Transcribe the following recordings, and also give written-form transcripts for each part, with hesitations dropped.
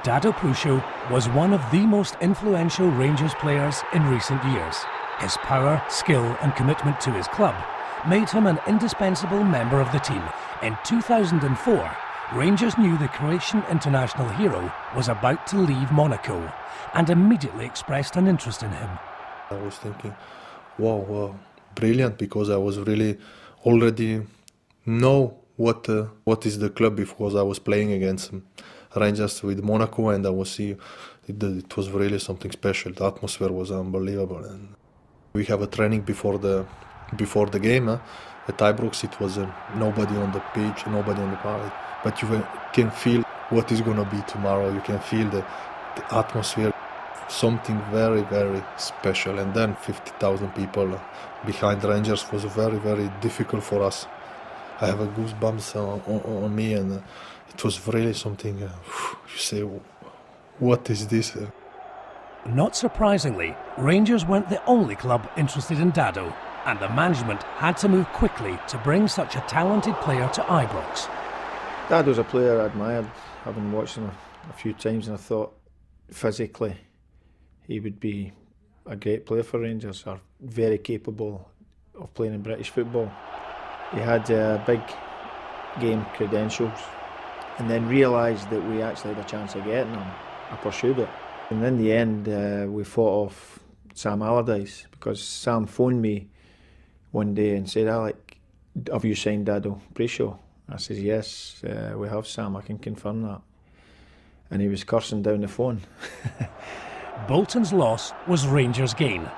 Dado Prso was one of the most influential Rangers players in recent years. His power, skill and commitment to his club made him an indispensable member of the team. In 2004, Rangers knew the Croatian international hero was about to leave Monaco and immediately expressed an interest in him. I was thinking, wow, brilliant, because I was really already know what is the club, because I was playing against Rangers with Monaco, and I was see it was really something special. The atmosphere was unbelievable, and we have a training before the game at Ibrox. It was nobody on the pitch, nobody on the park, but you can feel what is going to be tomorrow. You can feel the atmosphere, something very, very special. And then 50,000 people behind Rangers was very, very difficult for us. I have a goosebumps on me, and it was really something, you say, what is this? Not surprisingly, Rangers weren't the only club interested in Dado, and the management had to move quickly to bring such a talented player to Ibrox. Dado's a player I admired, having watched him a few times, and I thought physically he would be a great player for Rangers, or very capable of playing in British football. He had big game credentials, and then realised that we actually had a chance of getting him. I pursued it, and in the end we fought off Sam Allardyce, because Sam phoned me one day and said, "Alec, have you signed Dado Prso?" I said, "Yes, we have, Sam, I can confirm that." And he was cursing down the phone. Bolton's loss was Rangers' gain.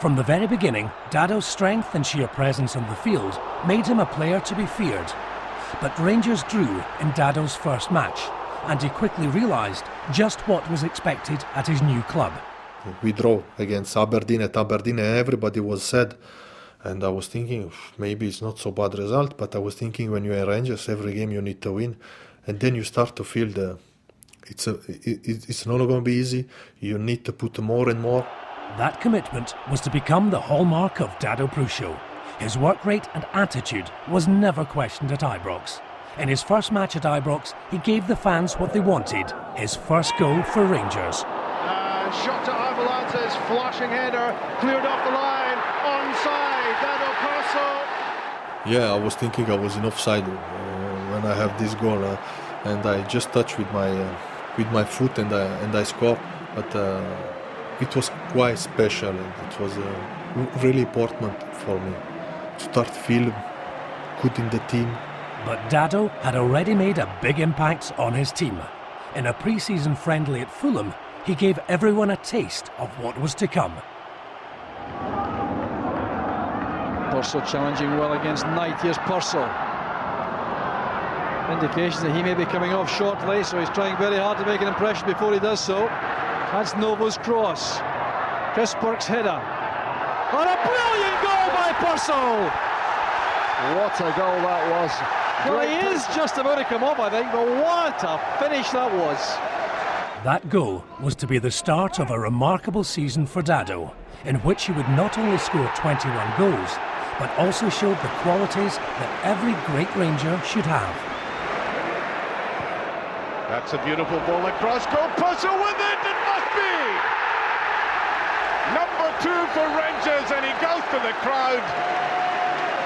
From the very beginning, Dado's strength and sheer presence on the field made him a player to be feared. But Rangers drew in Dado's first match, and he quickly realised just what was expected at his new club. We draw against Aberdeen. At Aberdeen, everybody was sad. And I was thinking, maybe it's not so bad result, but I was thinking, when you're Rangers, every game you need to win. And then you start to feel it's not going to be easy. You need to put more and more. That commitment was to become the hallmark of Dado Prso. His work rate and attitude was never questioned at Ibrox. In his first match at Ibrox, he gave the fans what they wanted, his first goal for Rangers. Shot to Avalanche's flashing header, cleared off the line, onside, Dado Prso. Yeah, I was thinking I was in offside when I have this goal, and I just touched with my foot, and I scored. But it was quite special, and it was really important for me to start feel good in the team. But Dado had already made a big impact on his team. In a pre-season friendly at Fulham, he gave everyone a taste of what was to come. Prso challenging well against Knight. Here's Prso. Indications that he may be coming off shortly, so he's trying very hard to make an impression before he does so. That's Novo's cross. Chris Burke's header. And a brilliant goal by Prso! What a goal that was. Well, he is just about to come off, I think, but what a finish that was. That goal was to be the start of a remarkable season for Dado, in which he would not only score 21 goals, but also showed the qualities that every great Ranger should have. That's a beautiful ball across goal. Prso with it, it must be! Number 2 for Rangers, and he goes to the crowd.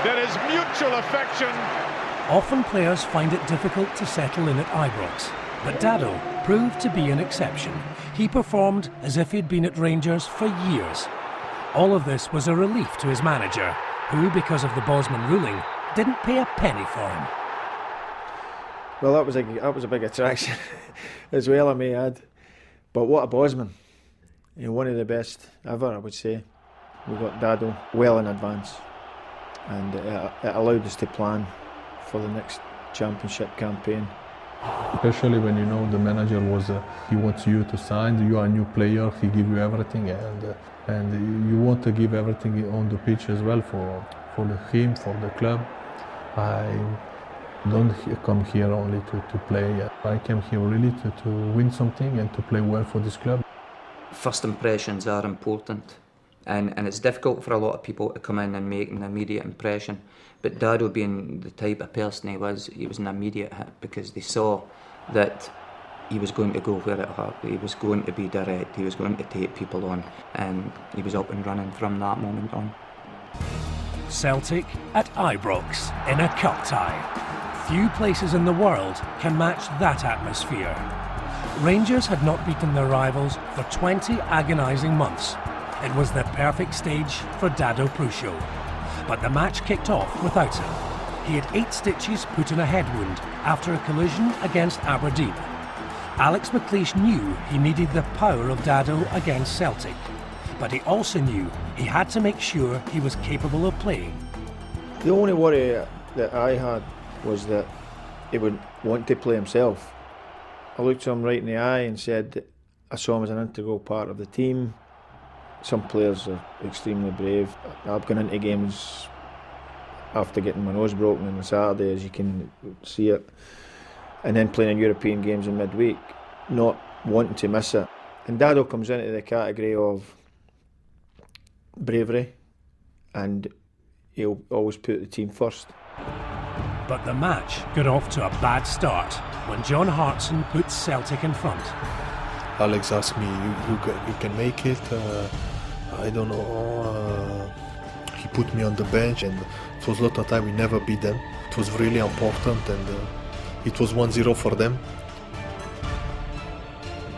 There is mutual affection. Often players find it difficult to settle in at Ibrox, but Dado proved to be an exception. He performed as if he'd been at Rangers for years. All of this was a relief to his manager, who, because of the Bosman ruling, didn't pay a penny for him. Well, that was a big attraction as well, I may add. But what a Bosman. One of the best ever, I would say. We got Dado well in advance, and it allowed us to plan for the next championship campaign. Especially when you know the manager he wants you to sign, you are a new player, he gives you everything, and you want to give everything on the pitch as well for him, for the club. I don't come here only to play. I came here really to win something and to play well for this club. First impressions are important, and it's difficult for a lot of people to come in and make an immediate impression. But Dado, being the type of person he was an immediate hit, because they saw that he was going to go where it hurt. He was going to be direct. He was going to take people on, and he was up and running from that moment on. Celtic at Ibrox in a cup tie. Few places in the world can match that atmosphere. Rangers had not beaten their rivals for 20 agonising months. It was the perfect stage for Dado Prso. But the match kicked off without him. He had 8 stitches put in a head wound after a collision against Aberdeen. Alex McLeish knew he needed the power of Dado against Celtic, but he also knew he had to make sure he was capable of playing. The only worry that I had was that he would want to play himself. I looked him right in the eye and said that I saw him as an integral part of the team. Some players are extremely brave. I've gone into games after getting my nose broken on a Saturday, as you can see it, and then playing in European games in midweek, not wanting to miss it. And Dado comes into the category of bravery, and he'll always put the team first. But the match got off to a bad start when John Hartson put Celtic in front. Alex asked me, you can make it? I don't know. He put me on the bench, and it was a lot of time we never beat them. It was really important, and it was 1-0 for them.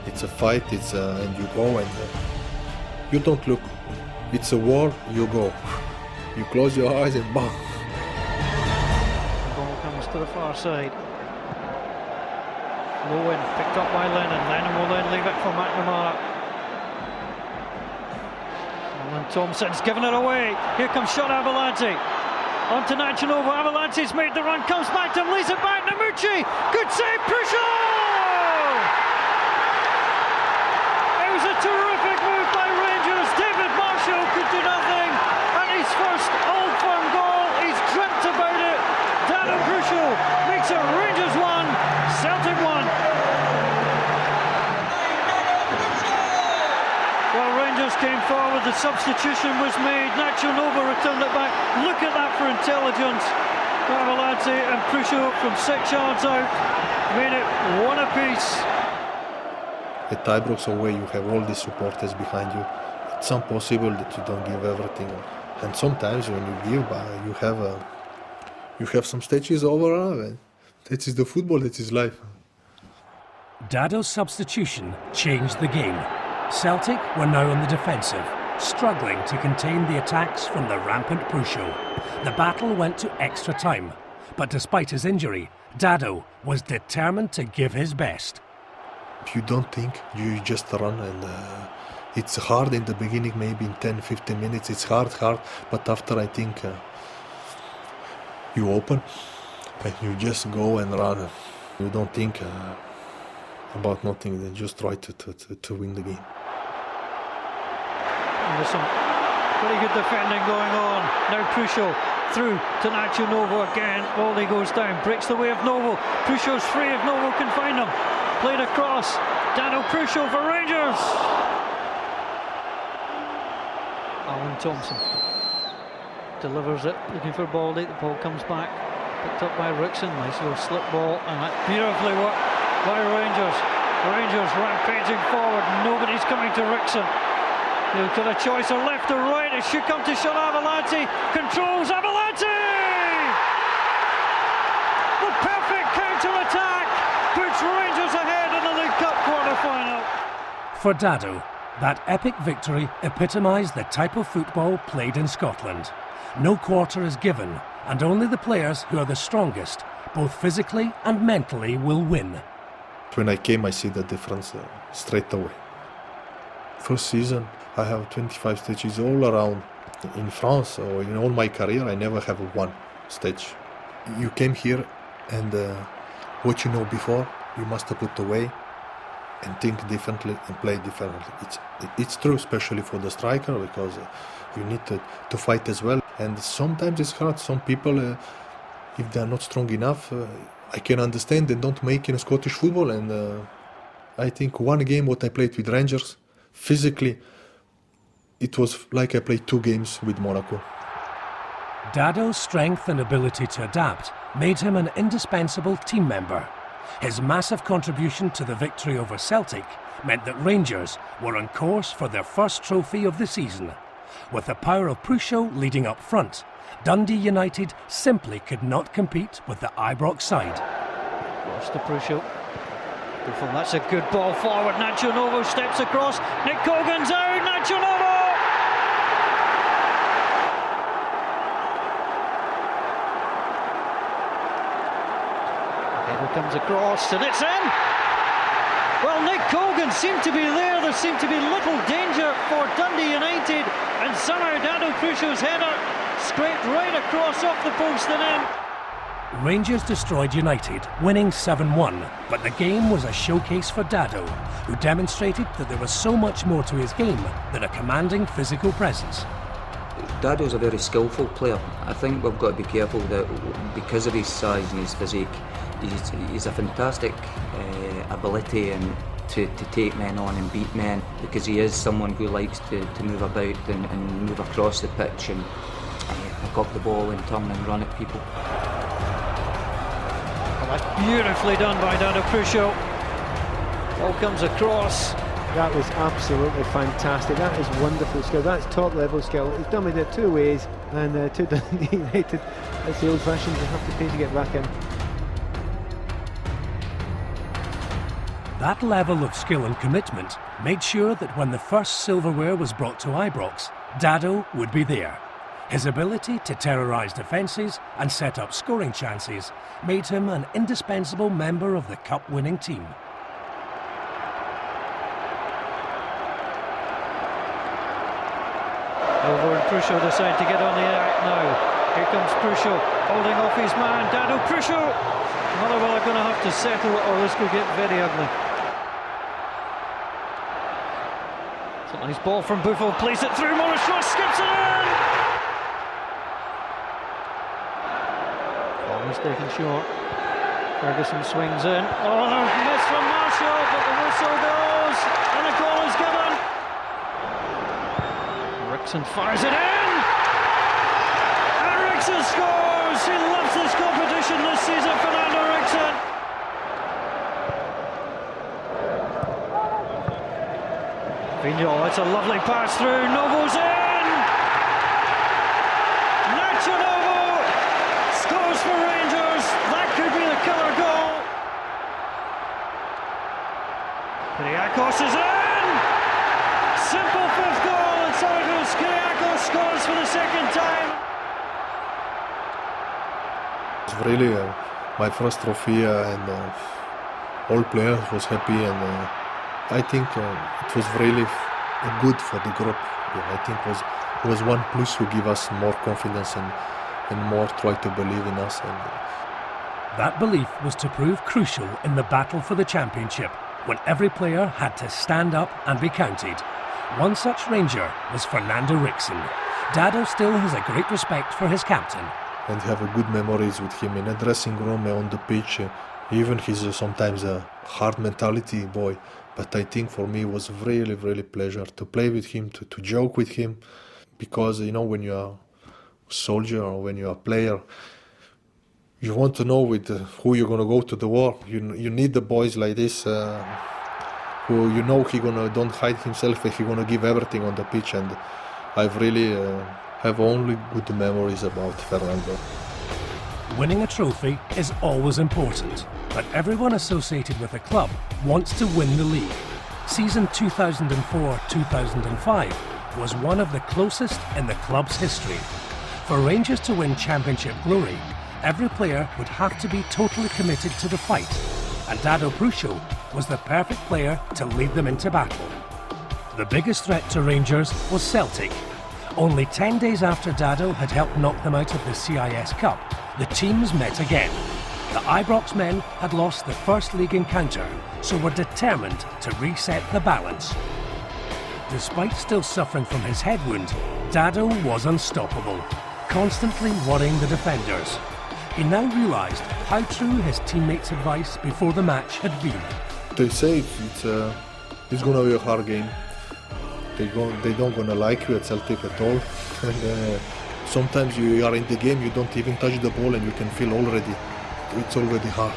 It's a fight, and you go, and you don't look. It's a war, you go. You close your eyes and bang. The ball comes to the far side. Low in, picked up by Lennon. Lennon will then leave it for McNamara. Alan Thompson's given it away. Here comes Sean Avalanche. On to Nachanova. Avalanche's made the run, comes back to him, leaves it back. Namucci. Good save, Prso! It was a terrific move by Rangers. David Marshall could do nothing. And his first Old Firm goal. He's dreamt about it. Dado Prso makes it Rangers 1, Celtic 1. Well, Rangers came forward, the substitution was made, Nacho Nova returned it back. Look at that for intelligence. Avalanche and Prso from 6 yards out made it 1 apiece. At Ibrox away, you have all these supporters behind you. It's impossible that you don't give everything. And sometimes when you give, you have some stitches over. That is the football, that is life. Dado's substitution changed the game. Celtic were now on the defensive, struggling to contain the attacks from the rampant Prso. The battle went to extra time, but despite his injury, Dado was determined to give his best. If you don't think, you just run, and it's hard in the beginning, maybe in 10-15 minutes, it's hard, but after I think you open and you just go and run. You don't think about nothing, then just try to win the game. There's some pretty good defending going on. Now Prso through to Nacho Novo again. Baldy goes down, breaks the way of Novo. Prso's free if Novo can find him. Played across. Dado Prso for Rangers. Alan Thompson delivers it, looking for Baldy. The ball comes back, picked up by Rickson. Nice little slip ball, and that's beautifully worked by Rangers. Rangers rampaging forward. Nobody's coming to Rickson. He'll get a choice of left or right. It should come to Sean Avalanche. Controls Avalanche! The perfect counter-attack puts Rangers ahead in the League Cup quarter-final. For Dado, that epic victory epitomised the type of football played in Scotland. No quarter is given, and only the players who are the strongest, both physically and mentally, will win. When I came, I see the difference straight away. First season, I have 25 stitches all around. In France, or in all my career, I never have one stitch. You came here, and what you know before, you must put away and think differently and play differently. It's true, especially for the striker, because you need to fight as well. And sometimes it's hard. Some people, if they are not strong enough, I can understand they don't make in Scottish football. And I think one game what I played with Rangers, physically, it was like I played 2 games with Monaco. Dado's strength and ability to adapt made him an indispensable team member. His massive contribution to the victory over Celtic meant that Rangers were on course for their first trophy of the season. With the power of Prso leading up front, Dundee United simply could not compete with the Ibrox side. Lost to Prso. That's a good ball forward. Nacho Novo steps across. Nick Cogan's out. Nacho Novo! Header comes across and it's in! Well, Nick Cogan seemed to be there. There seemed to be little danger for Dundee United, and somehow Dado Prso's header scraped right across off the post and in. Rangers destroyed United, winning 7-1, but the game was a showcase for Dado, who demonstrated that there was so much more to his game than a commanding physical presence. Dado's a very skillful player. I think we've got to be careful that because of his size and his physique, he's a fantastic ability and to take men on and beat men, because he is someone who likes to move about and move across the pitch and pick up the ball and turn and run at people. Well, that's beautifully done by Dado Prso. Ball comes across. That was absolutely fantastic. That is wonderful skill. That's top level skill. He's done with it two ways, and to Dundee United, it's the old fashioned, you have to pay to get back in. That level of skill and commitment made sure that when the first silverware was brought to Ibrox, Dado would be there. His ability to terrorise defences and set up scoring chances made him an indispensable member of the cup-winning team. Over and Prso decide to get on the act now. Here comes Prso, holding off his man, Dado Prso! Motherwell are going to have to settle it or this could get very ugly. It's a nice ball from Buffon, plays it through, Morris Ross skips it in! Ball is taken short. Ferguson swings in. Oh, there's a miss from Marshall, but the whistle goes and a goal is given. Rickson fires it in! And Rickson scores! He loves this competition this season, Fernando Rickson! Vigneault, that's a lovely pass through, Novo's in! Nacho Novo scores for Rangers, that could be the killer goal! Kyriakos is in! Simple fifth goal, and Saragos Kyriakos scores for the second time! It's really my first trophy, and all players was happy, and I think it was really good for the group. I think it was one plus who give us more confidence and more try to believe in us. And that belief was to prove crucial in the battle for the championship, when every player had to stand up and be counted. One such Ranger was Fernando Rickson. Dado still has a great respect for his captain. And have a good memories with him in the dressing room, on the pitch. Even he's sometimes a hard mentality boy. But I think for me it was really, really pleasure to play with him, to joke with him. Because, you know, when you are a soldier or when you are a player, you want to know with who you're going to go to the war. You need the boys like this, who you know don't hide himself, he going to give everything on the pitch. And I've really have only good memories about Fernando. Winning a trophy is always important, but everyone associated with a club wants to win the league. Season 2004-2005 was one of the closest in the club's history. For Rangers to win championship glory, every player would have to be totally committed to the fight, and Dado Prso was the perfect player to lead them into battle. The biggest threat to Rangers was Celtic. Only 10 days after Dado had helped knock them out of the CIS Cup, the teams met again. The Ibrox men had lost the first league encounter, so were determined to reset the balance. Despite still suffering from his head wound, Dado was unstoppable, constantly worrying the defenders. He now realised how true his teammates' advice before the match had been. They say it's going to be a hard game. They don't going to like you at Celtic at all. And sometimes you are in the game, you don't even touch the ball and you can feel already, it's already hard.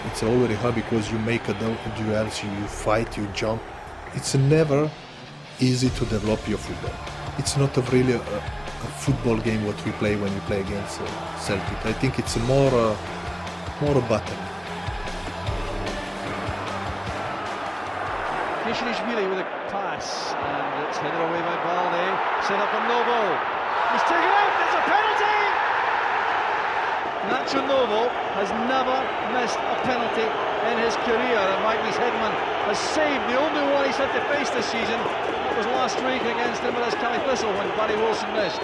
It's already hard because you make a duels, you fight, you jump. It's never easy to develop your football. It's not really a football game what we play when we play against Celtic. I think it's more a battle. Ishishvili with a pass, and it's headed away by Balde. Set up on Novo. He's taken out. There's a penalty. Nacho Novo has never missed a penalty in his career, and Magnus Hedman has saved the only one he's had to face this season. That was last week against Inverness Prso when Barry Wilson missed.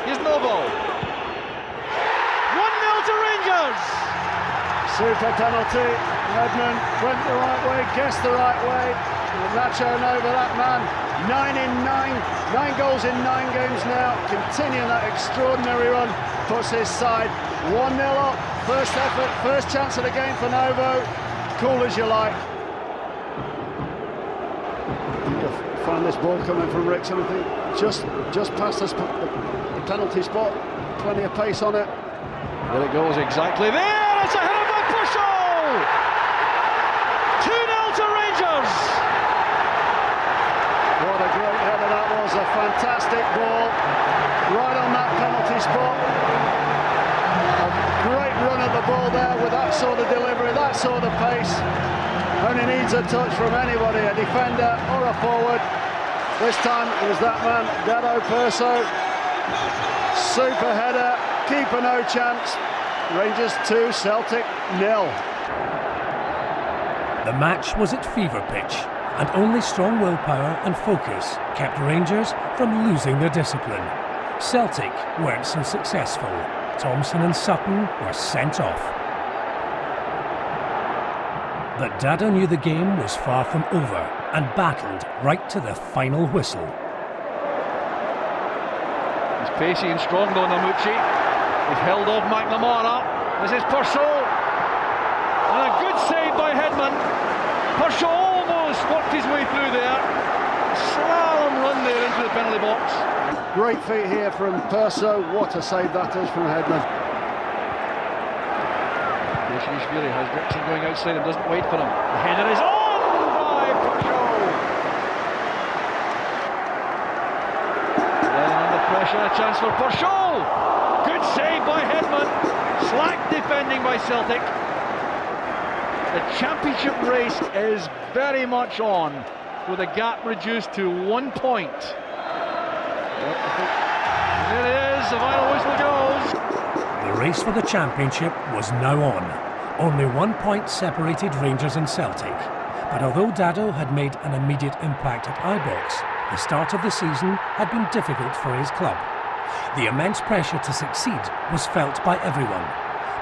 Here's Novo. 1-0 to Rangers. Super penalty. Hedman went the right way, guessed the right way. Nacho Novo, that man, 9 in 9, 9 goals in 9 games now, continuing that extraordinary run, puts his side 1-0 up, first effort, first chance of the game for Novo, cool as you like. You'll find this ball coming from Rixon, I think, just past the penalty spot, plenty of pace on it. There it goes, exactly there, it's a header by Prso! 2-0 to Rangers! What a great header that was, a fantastic ball, right on that penalty spot. A great run at the ball there with that sort of delivery, that sort of pace. Only needs a touch from anybody, a defender or a forward. This time it was that man, Dado Prso. Super header, keeper no chance. Rangers 2, Celtic 0. The match was at fever pitch, and only strong willpower and focus kept Rangers from losing their discipline. Celtic weren't so successful. Thompson and Sutton were sent off. But Dado knew the game was far from over and battled right to the final whistle. He's pacey and strong though, Namucci. He's held off McNamara. This is Prso. And a good save by Hedman. Prso almost worked his way through there. Slalom run there into the penalty box. Great feat here from Prso. What a save that is from Hedman. Ishishvili has Rixon going outside and doesn't wait for him. The header is on by Prso. Then under pressure, a chance for Prso. Good save by Hedman. Slack defending by Celtic. The championship race is very much on, with a gap reduced to 1 point. There it is, the final whistle goes. The race for the championship was now on. Only 1 point separated Rangers and Celtic. But although Dado had made an immediate impact at Ibrox, the start of the season had been difficult for his club. The immense pressure to succeed was felt by everyone.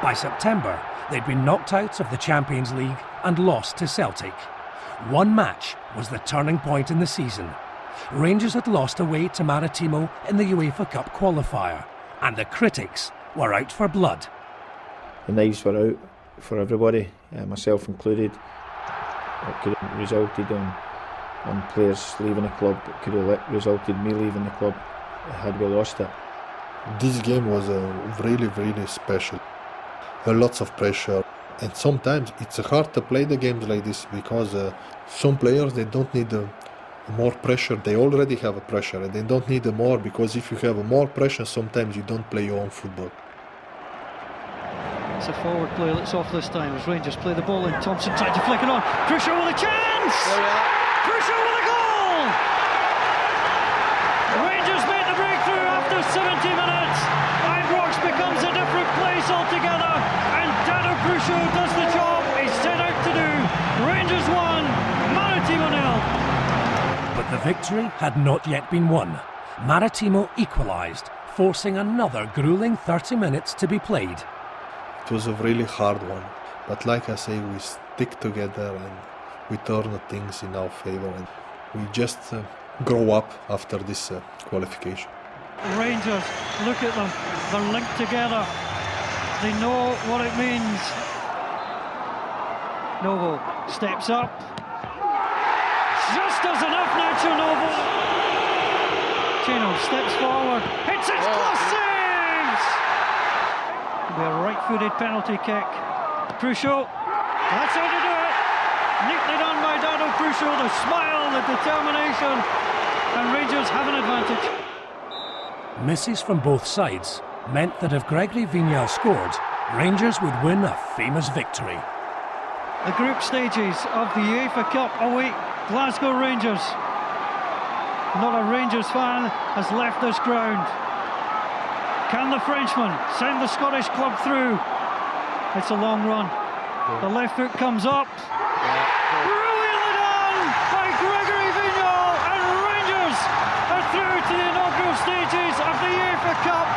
By September, they'd been knocked out of the Champions League and lost to Celtic. One match was the turning point in the season. Rangers had lost away to Maritimo in the UEFA Cup qualifier, and the critics were out for blood. The knives were out for everybody, myself included. It could have resulted on players leaving the club. It could have resulted in me leaving the club had we lost it. This game was really, really special. Lots of pressure, and sometimes it's hard to play the games like this because some players, they don't need more pressure. They already have a pressure and they don't need more, because if you have more pressure, sometimes you don't play your own football. It's a forward play that's off this time as Rangers play the ball in. Thompson tried to flick it on. Prso with a chance! There we are. Prso with a goal! Rangers made the breakthrough after 70 minutes. Ibrox becomes a different place altogether, and Dado Prso does the job he set out to do. Rangers 1, Maritimo 0. But the victory had not yet been won. Maritimo equalised, forcing another gruelling 30 minutes to be played. It was a really hard one, but like I say, we stick together and we turn things in our favour, and we just grow up after this qualification. Rangers, look at them, they're linked together, they know what it means. Novo steps up, just does enough. Nacho Novo. Chino steps forward, hits it, close saves! It'll be a right-footed penalty kick. Prso, That's how to do it. Neatly done by Dado Prso. The smile, the determination, and Rangers have an advantage. Misses from both sides meant that if Gregory Vignal scored, Rangers would win a famous victory. The group stages of the UEFA Cup await Glasgow Rangers. Not a Rangers fan has left this ground. Can the Frenchman send the Scottish club through? It's a long run. The left foot comes up. Brilliantly done by Gregory Vignal, and Rangers are through to the inaugural stages of the UEFA Cup,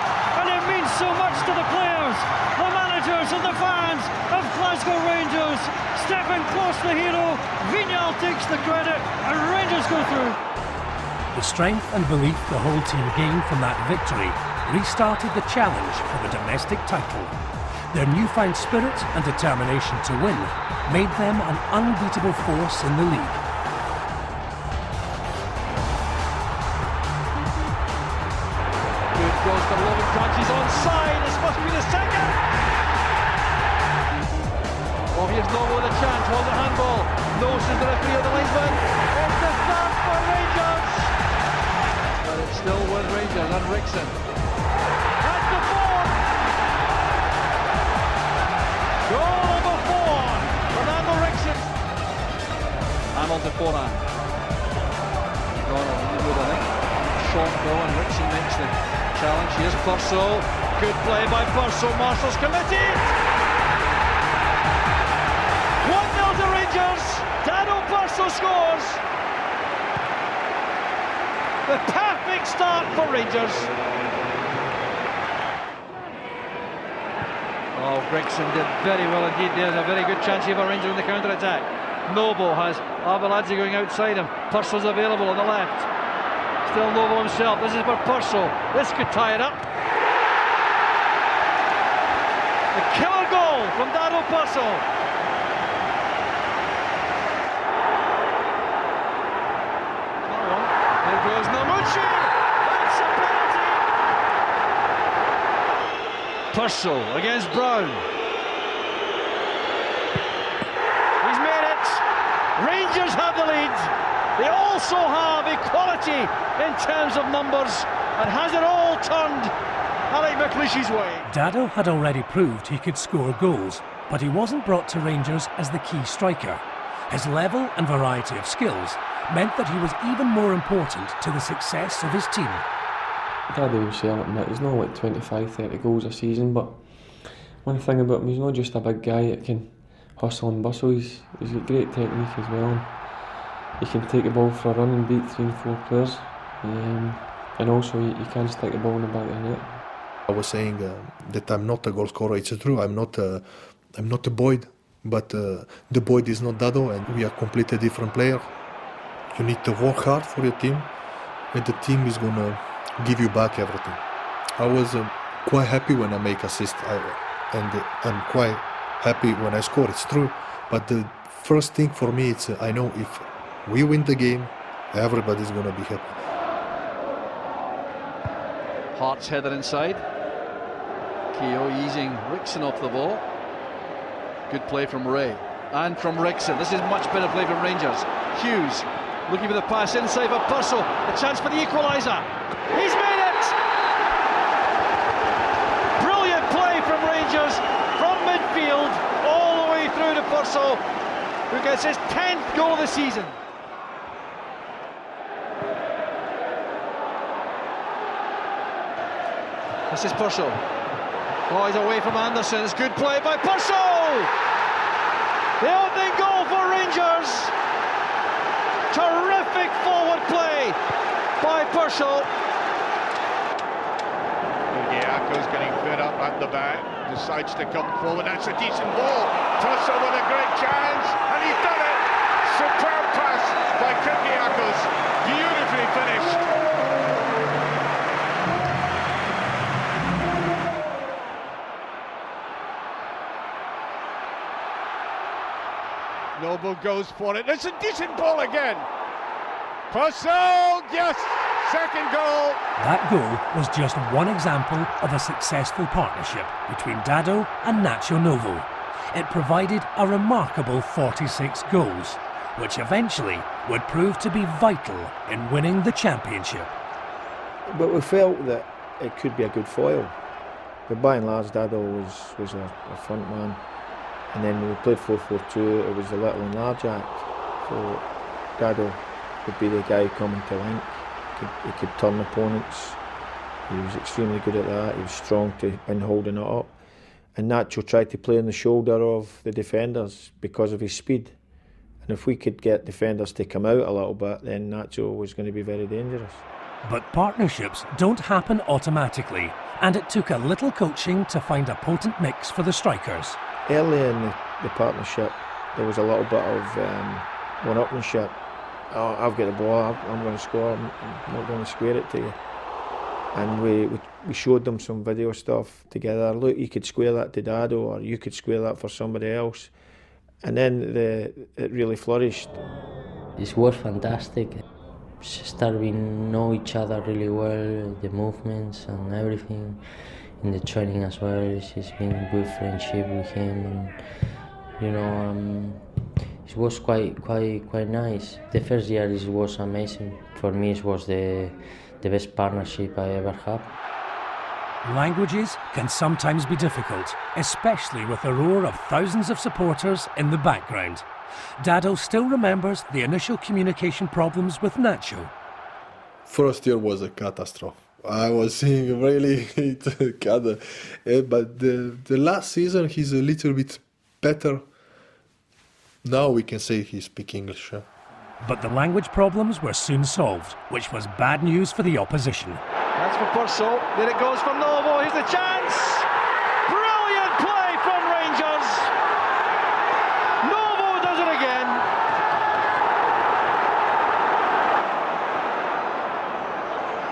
and it means so much to the players, the managers and the fans of Glasgow Rangers. Stepping close to the hero, Vignal takes the credit, and Rangers go through. The strength and belief the whole team gained from that victory restarted the challenge for the domestic title. Their newfound spirit and determination to win made them an unbeatable force in the league. Good goes for Logan Crunch, he's onside, this must be the second! Oh, here's Novo with a chance, hold the handball. No, says the referee of the linesman. It's the start for Rangers! But it's still with Rangers and Rickson. That's the fourth! Goal number 4, Fernando Rickson. Hamilton forehand. Donald with I think. Short goal and Rickson makes the challenge. Here's Prso. Good play by Prso. Marshall's committed. 1-0 to Rangers. Dado Prso scores. The perfect start for Rangers. Oh, Rickson did very well indeed. There's a very good chance here for Rangers in the counter-attack. Novo has Arveladze going outside him. Purso's available on the left. Still Novo himself. This is for Prso. This could tie it up. The killer goal from Dado Prso. There goes Namucci. That's a penalty. Prso against Brown. He's made it. Rangers have the lead. They also have equality in terms of numbers, and has it all turned Alec McLeish's way. Dado had already proved he could score goals, but he wasn't brought to Rangers as the key striker. His level and variety of skills meant that he was even more important to the success of his team. Dado will say, I'll admit, he's not like 25-30 goals a season, but one thing about him, he's not just a big guy that can hustle and bustle, he's got great technique as well. He can take the ball for a run and beat 3 and 4 players, and also he can stick the ball in the back of the net. I was saying that I'm not a goal scorer. It's true. I'm not a Boyd, but the Boyd is not Dado, and we are completely different player. You need to work hard for your team, and the team is gonna give you back everything. I was quite happy when I make assist, and I'm quite happy when I score. It's true, but the first thing for me it's I know if we win the game, everybody's gonna be happy. Hart's header inside. Keogh easing Rickson off the ball. Good play from Ray and from Rickson. This is much better play from Rangers. Hughes looking for the pass inside for Prso. A chance for the equaliser. He's made it! Brilliant play from Rangers from midfield all the way through to Prso, who gets his 10th goal of the season. This is Prso. Oh, he's away from Anderson. It's good play by Prso! The opening goal for Rangers. Terrific forward play by Prso. Giaco's getting fed up at the back. Decides to come forward. That's a decent ball. Prso with a great chance, and he's done it. Superb pass by Giacos. Beautifully finished. Noble goes for it. It's a decent ball again. Prso, yes, second goal. That goal was just one example of a successful partnership between Dado and Nacho Novo. it provided a remarkable 46 goals, which eventually would prove to be vital in winning the championship. But we felt that it could be a good foil. But by and large, Dado was a front man. And then when we played 4-4-2, it was a little and large act. So Dado would be the guy coming to link. He could turn opponents. He was extremely good at that. He was strong in holding it up. And Nacho tried to play on the shoulder of the defenders because of his speed. And if we could get defenders to come out a little bit, then Nacho was going to be very dangerous. But partnerships don't happen automatically, and it took a little coaching to find a potent mix for the strikers. Early in the partnership, there was a little bit of one-upmanship. Oh, I've got the ball, I'm going to score, I'm not going to square it to you. And we showed them some video stuff together. Look, you could square that to Dado, or you could square that for somebody else. And then it really flourished. It was fantastic. We know each other really well, the movements and everything. In the training as well, it's been a good friendship with him, and it was quite nice. The first year it was amazing. For me, it was the best partnership I ever had. Languages can sometimes be difficult, especially with the roar of thousands of supporters in the background. Dado still remembers the initial communication problems with Nacho. First year was a catastrophe. I was seeing really but the last season he's a little bit better. Now we can say he speaks English. But the language problems were soon solved, which was bad news for the opposition. That's for Prso. There it goes for Novo. Here's the chance. Brilliant play from Rangers. Novo does it again.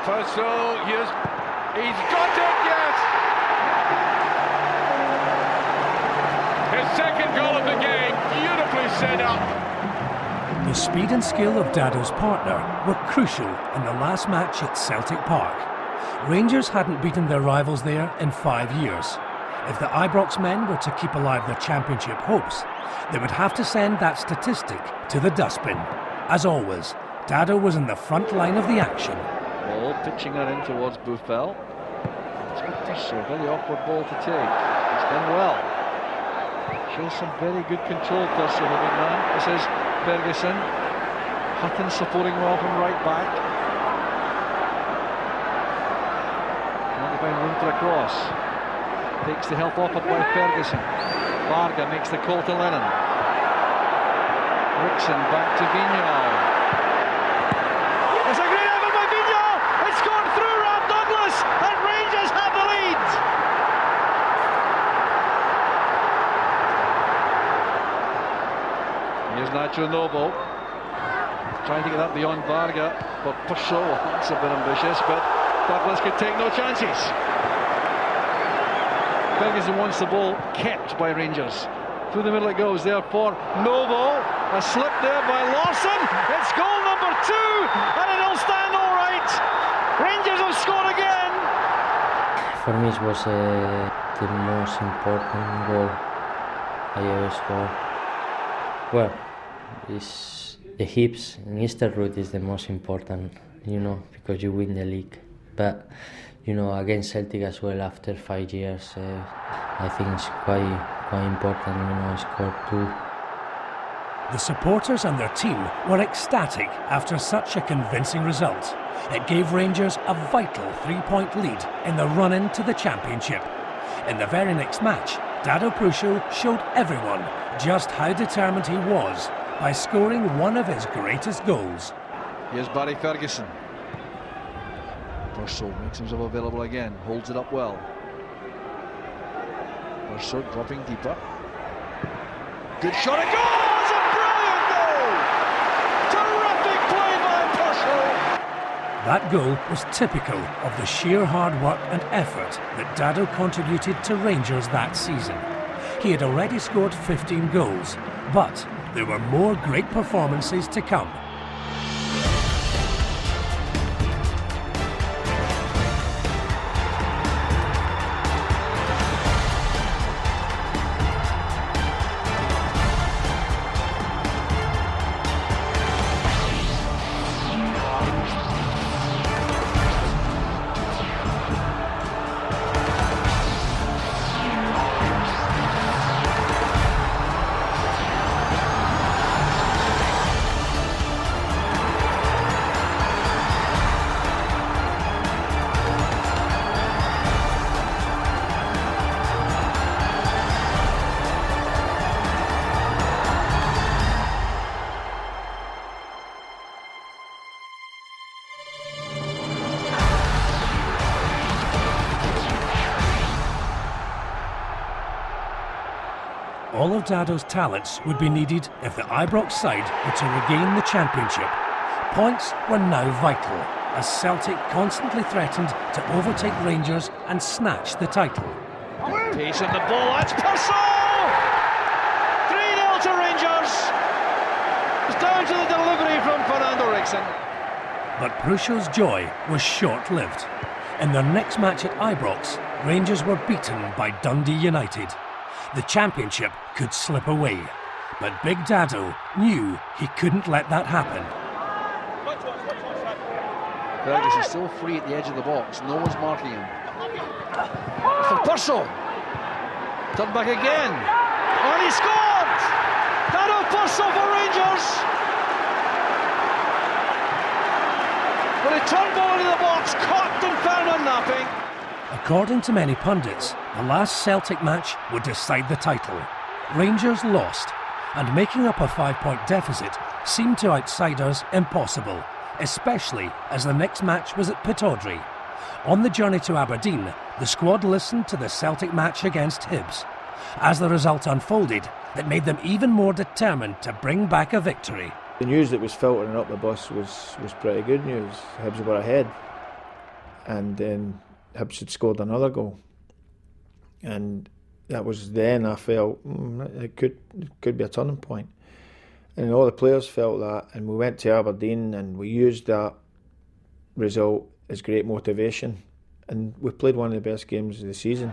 Prso, he's got it, yes. His second goal of the game, beautifully set up. The speed and skill of Dado's partner were crucial in the last match at Celtic Park. Rangers hadn't beaten their rivals there in 5 years. If the Ibrox men were to keep alive their championship hopes, they would have to send that statistic to the dustbin. As always, Dado was in the front line of the action. Ball pitching that in towards Buffel. It's got Prso, a very awkward ball to take. It's done well. Shows some very good control, Prso, the big man. This is Ferguson. Hutton supporting well from right back. Trying to find room for a cross. Takes the help off it by Ferguson. Varga makes the call to Lennon. Rickson back to Vigneault. It's a great effort by Vigneault! It's gone through Rob Douglas, and Rangers have the lead! Here's Nacho Novo. Trying to get that beyond Varga, but Prso, that's a bit ambitious, but Douglas could take no chances. Ferguson wants the ball kept by Rangers. Through the middle it goes there for Novo. A slip there by Lawson. It's goal number 2, and it'll stand all right. Rangers have scored again. For me, it was the most important goal I ever scored. Well, it's the hips in Easter Road is the most important, because you win the league. But against Celtic as well, after 5 years, I think it's quite important. I scored 2. The supporters and their team were ecstatic after such a convincing result. It gave Rangers a vital 3-point lead in the run-in to the championship. In the very next match, Dado Prso showed everyone just how determined he was by scoring one of his greatest goals. Here's Barry Ferguson. Prso makes himself available again, holds it up well. Prso dropping deeper. Good shot, it goes! A brilliant goal! Terrific play by Prso! That goal was typical of the sheer hard work and effort that Dado contributed to Rangers that season. He had already scored 15 goals, but there were more great performances to come. all of Dado's talents would be needed if the Ibrox side were to regain the championship. Points were now vital, as Celtic constantly threatened to overtake Rangers and snatch the title. Pace on the ball, that's Prso! 3-0 to Rangers. It's down to the delivery from Fernando Rickson. But Prusho's joy was short-lived. In their next match at Ibrox, Rangers were beaten by Dundee United. The championship could slip away, but Big Dado knew he couldn't let that happen. Fergus is still free at the edge of the box, no one's marking him. For Prso, turn back again, and he scored! Dado Prso for Rangers! But he turned ball into the box, caught and found on napping. According to many pundits, the last Celtic match would decide the title. Rangers lost, and making up a 5-point deficit seemed to outsiders impossible, especially as the next match was at Pittodrie. On the journey to Aberdeen, the squad listened to the Celtic match against Hibs. As the result unfolded, it made them even more determined to bring back a victory. The news that was filtering up the bus was pretty good news. Hibs were ahead, and then Hibs had scored another goal, and that was then I felt it could be a turning point. And all the players felt that, and we went to Aberdeen and we used that result as great motivation, and we played one of the best games of the season.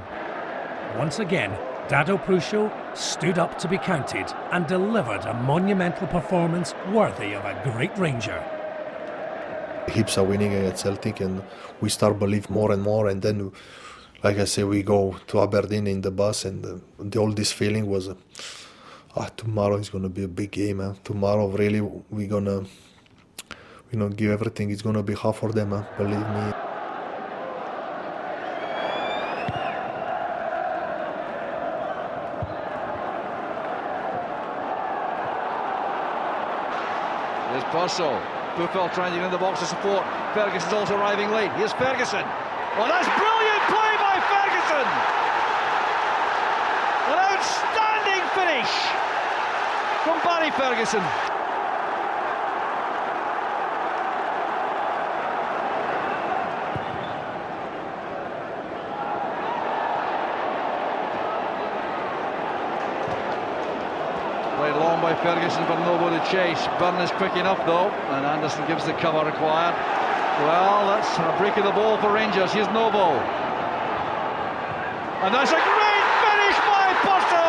Once again, Dado Prso stood up to be counted and delivered a monumental performance worthy of a great Ranger. Hibs are winning against Celtic, and we start believe more and more, and then, like I say, we go to Aberdeen in the bus, and all this feeling was tomorrow is going to be a big game. Tomorrow really we're going to give everything. It's going to be hard for them, believe me. There's Prso. Buffel trying to get in the box to support. Ferguson's also arriving late. Here's Ferguson. Oh, that's brilliant play by Ferguson! An outstanding finish from Barry Ferguson. Played long by Ferguson for Novo to chase. Byrne is quick enough though, and Anderson gives the cover required. Well, that's a break of the ball for Rangers. Here's Novo. And that's a great finish by Prso!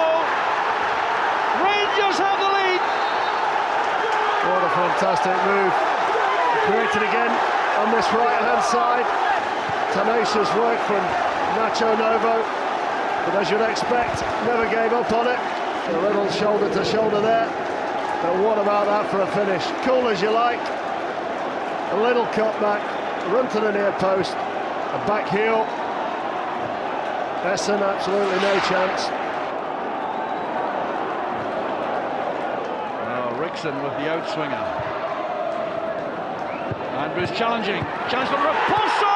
Rangers have the lead! What a fantastic move. Created again on this right-hand side. Tenacious work from Nacho Novo, but as you'd expect, never gave up on it. A little shoulder to shoulder there, but what about that for a finish? Cool as you like, a little cut back, run to the near post, a back heel. Essen absolutely no chance. Now Rickson with the outswinger. Andrews challenging, chance for Prso!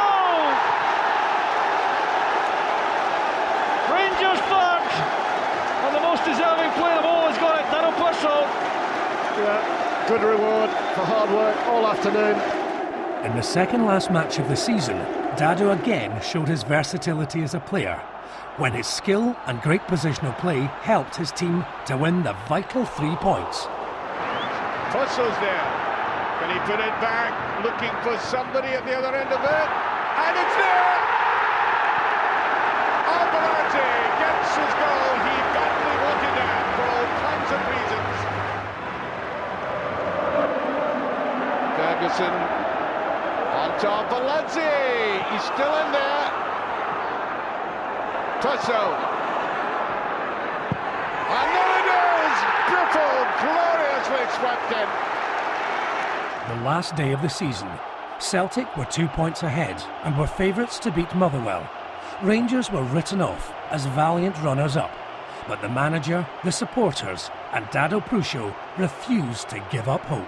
Rangers third! And the most deserving player of all has got it, Dado Prso. Yeah, good reward for hard work all afternoon. In the second last match of the season, Dado again showed his versatility as a player, when his skill and great positional play helped his team to win the vital 3 points. Prso's there. Can he put it back? Looking for somebody at the other end of it. And it's there! Alvarez gets his goal. He badly wanted that for all kinds of reasons. Ferguson on top. Alvarez, he's still in there. Prso. And there it is! Buffel gloriously swept in. The last day of the season, Celtic were 2 points ahead and were favourites to beat Motherwell. Rangers were written off as valiant runners-up, but the manager, the supporters and Dado Prso refused to give up hope.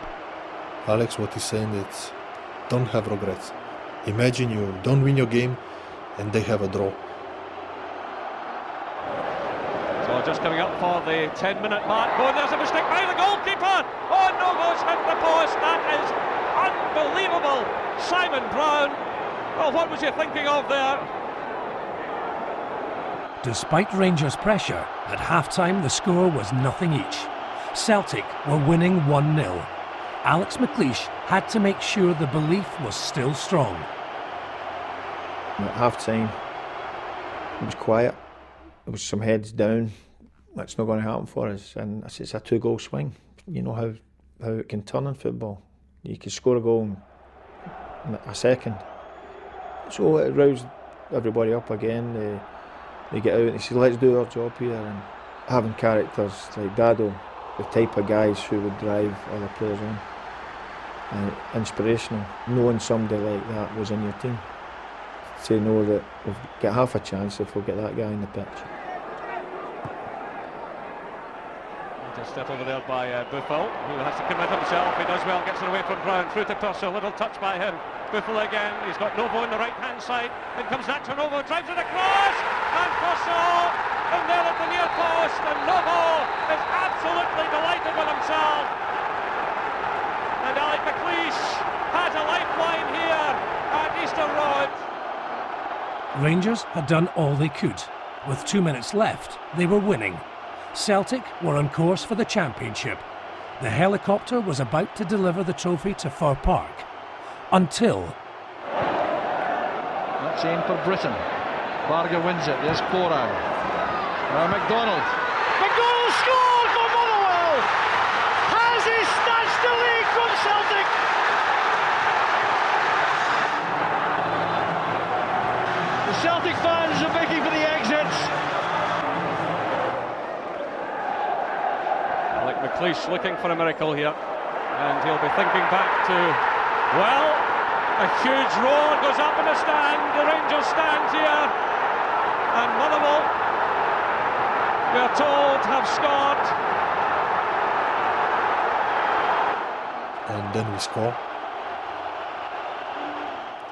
Alex, what he's saying is, don't have regrets. Imagine you don't win your game and they have a draw. So We're just coming up for the 10-minute mark. Oh, there's a mistake by the goalkeeper. Oh, Novo's hit the post. That is unbelievable. Simon Brown. Oh, what was you thinking of there? Despite Rangers' pressure, at half-time the score was nothing each. Celtic were winning 1-0. Alex McLeish had to make sure the belief was still strong. At half-time, it was quiet. There was some heads down. That's not going to happen for us. And it's a 2-goal swing. You know how it can turn in football. You can score a goal in a second. So it roused everybody up again. They get out and they say, let's do our job here. And having characters like Dado, the type of guys who would drive other players on. Inspirational. Knowing somebody like that was in your team. To know that we've got half a chance if we'll get that guy in the pitch. Just stepped over there by Buffel, who has to commit himself. He does well, gets it away from Brown, through to Prso, little touch by him. Buffel again, he's got Novo on the right-hand side. In comes that to Novo, drives it across, and Prso, and there at the near post, and Novo is absolutely delighted with himself. And Alex McLeish has a lifeline here at Easter Road. Rangers had done all they could. With 2 minutes left, they were winning. Celtic were on course for the championship. The helicopter was about to deliver the trophy to Fir Park. Until... That's aim for Britain. Varga wins it. There's Cora. McDonald. McDonald scores for Motherwell! Has he snatched the league from Celtic? The Celtic fans are making for the exits. Alex McLeish looking for a miracle here, and he'll be thinking back to, well, a huge roar goes up in the stand, the Rangers stand here, and Motherwell, we are told, have scored. And then we score.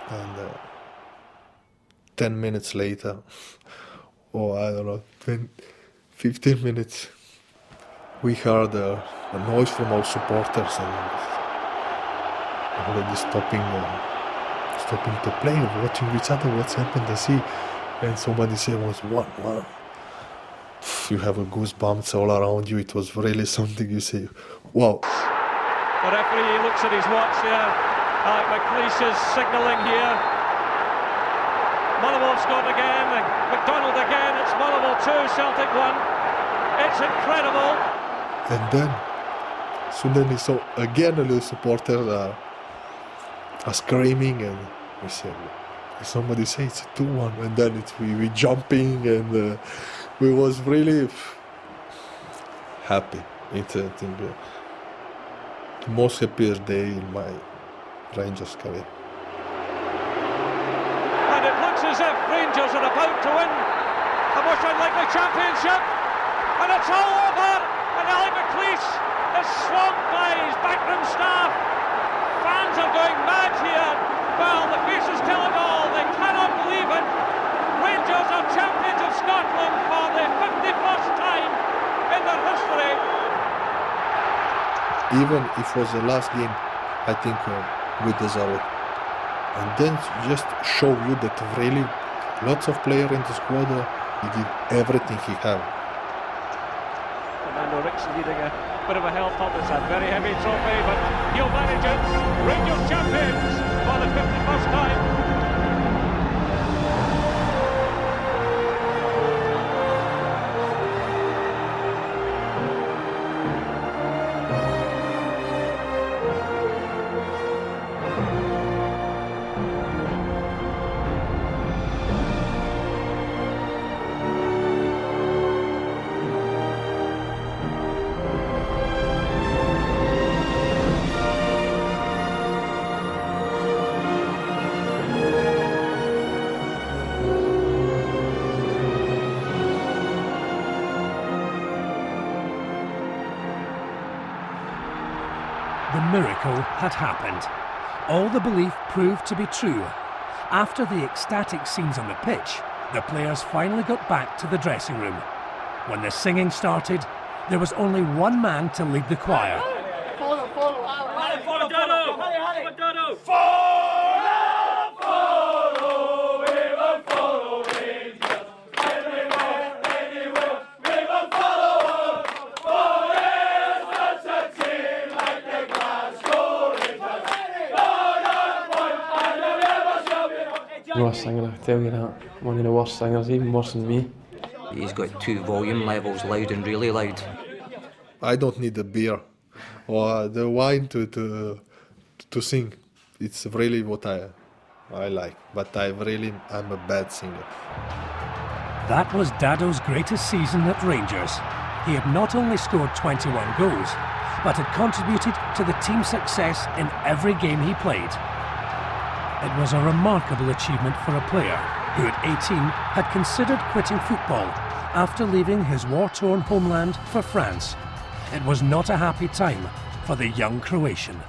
And 10 minutes later, or I don't know, 15 minutes, we heard a noise from our supporters and already stopping to play, watching each other, what's happened to see. And somebody said it was 1-1. You have a goosebumps all around you. It was really something you say, wow. The referee looks at his watch here. Alex McLeish is signalling here. Motherwell scored again, McDonald again, it's Motherwell 2, Celtic 1. It's incredible. And then, suddenly saw again a little supporter are screaming, and we said, somebody say it's a 2-1, and then we jumping, and we was really happy. It's I think the most happiest day in my Rangers career. And it looks as if Rangers are about to win a most unlikely championship, and it's all over, and Alex McLeish is swamped by his backroom staff. Fans are going mad here. Well, the faces tell it all. They cannot believe it. Rangers are champions of Scotland for the 51st time in their history. Even if it was the last game, I think we deserve it. And then just show you that really lots of players in the squad, he did everything he had. Fernando Ricci needing a bit of a help up. It's a very heavy trophy, but he'll manage it. Rangers champions for the 51st time. The miracle had happened. All the belief proved to be true. After the ecstatic scenes on the pitch, the players finally got back to the dressing room. When the singing started, there was only one man to lead the choir. Worst singer, I tell you that. One of the worst singers, even worse than me. He's got 2 volume levels, loud and really loud. I don't need a beer or the wine to sing. It's really what I like, but I'm a bad singer. That was Dado's greatest season at Rangers. He had not only scored 21 goals, but had contributed to the team's success in every game he played. It was a remarkable achievement for a player who at 18 had considered quitting football after leaving his war-torn homeland for France. It was not a happy time for the young Croatian.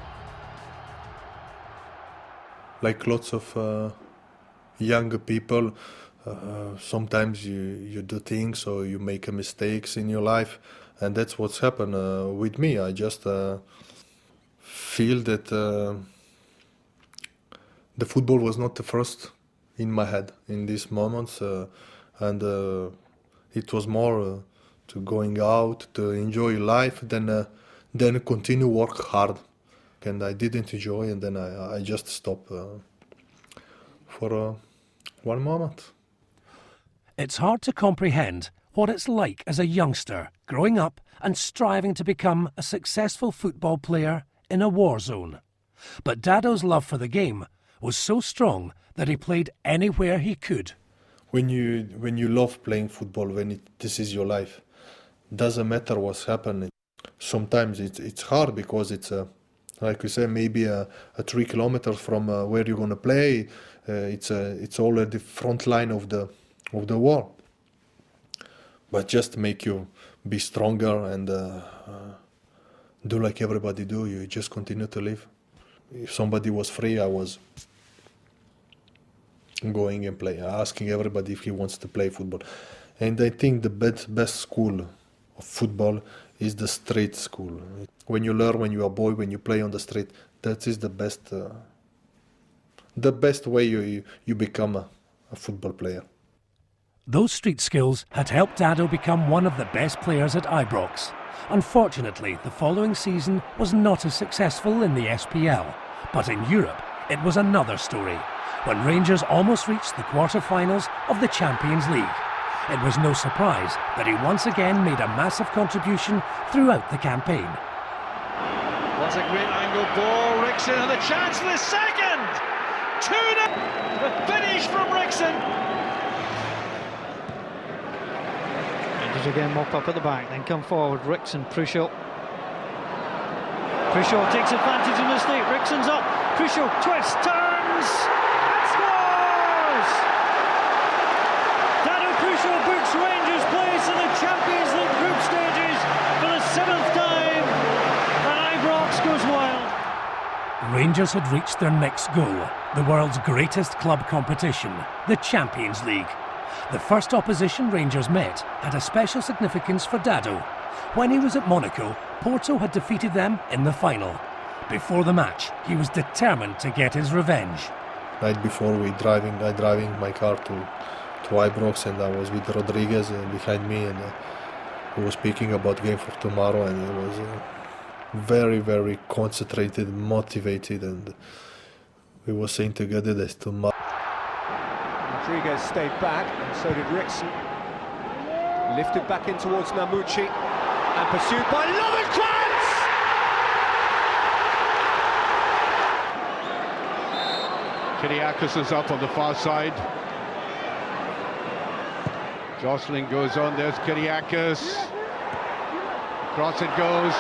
Like lots of younger people, sometimes you do things or you make mistakes in your life, and that's what's happened with me. I just feel that the football was not the first in my head in these moments, and it was more to going out to enjoy life than continue work hard. And I didn't enjoy, and then I just stopped for one moment. It's hard to comprehend what it's like as a youngster growing up and striving to become a successful football player in a war zone. But Dado's love for the game was so strong that he played anywhere he could. When you love playing football, this is your life, doesn't matter what's happening. Sometimes it's hard because it's like we say, maybe 3 kilometers from where you're gonna play. It's already front line of the war. But just make you be stronger and do like everybody do. You just continue to live. If somebody was free, I was going and play, asking everybody if he wants to play football. And I think the best school of football is the street school. When you learn when you are a boy, when you play on the street, that is the best way you become a football player. Those street skills had helped Dado become one of the best players at Ibrox. Unfortunately, the following season was not as successful in the SPL, but in Europe it was another story, when Rangers almost reached the quarter-finals of the Champions League. It was no surprise that he once again made a massive contribution throughout the campaign. That's a great angle ball, Rickson, and the chance for the second! 2-0! The finish from Rickson! Rangers again mop up at the back, then come forward, Rickson, Prso. Prso takes advantage of the mistake, Rickson's up, Prso twists, turns, and scores! Dado Prso books Rangers' place in the Champions League group stages for the 7th time, and Ibrox goes wild. Rangers had reached their next goal, the world's greatest club competition, the Champions League. The first opposition Rangers met had a special significance for Dado. When he was at Monaco, Porto had defeated them in the final. Before the match, he was determined to get his revenge. Night before I driving my car to Ibrox, and I was with Rodriguez behind me, and he was speaking about game for tomorrow, and he was very, very concentrated, motivated, and we were saying together that tomorrow. Rodriguez stayed back, and so did Rickson. Lifted back in towards Namucci, and pursued by Lovenkrands! Kyriakis is up on the far side. Jostling goes on, there's Kyriakis. Across it goes,